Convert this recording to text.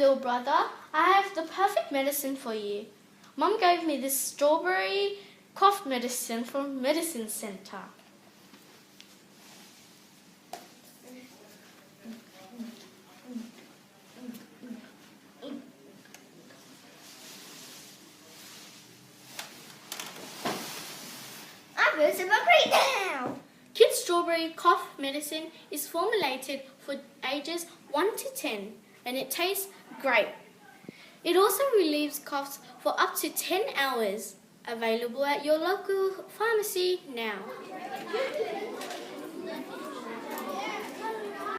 little brother, I have the perfect medicine for you. Mum gave me this strawberry cough medicine from Medicine Centre. I feel super great now. Kids Strawberry Cough Medicine is formulated for ages 1 to 10 and it tastes great. It also relieves coughs for up to 10 hours. Available at your local pharmacy now.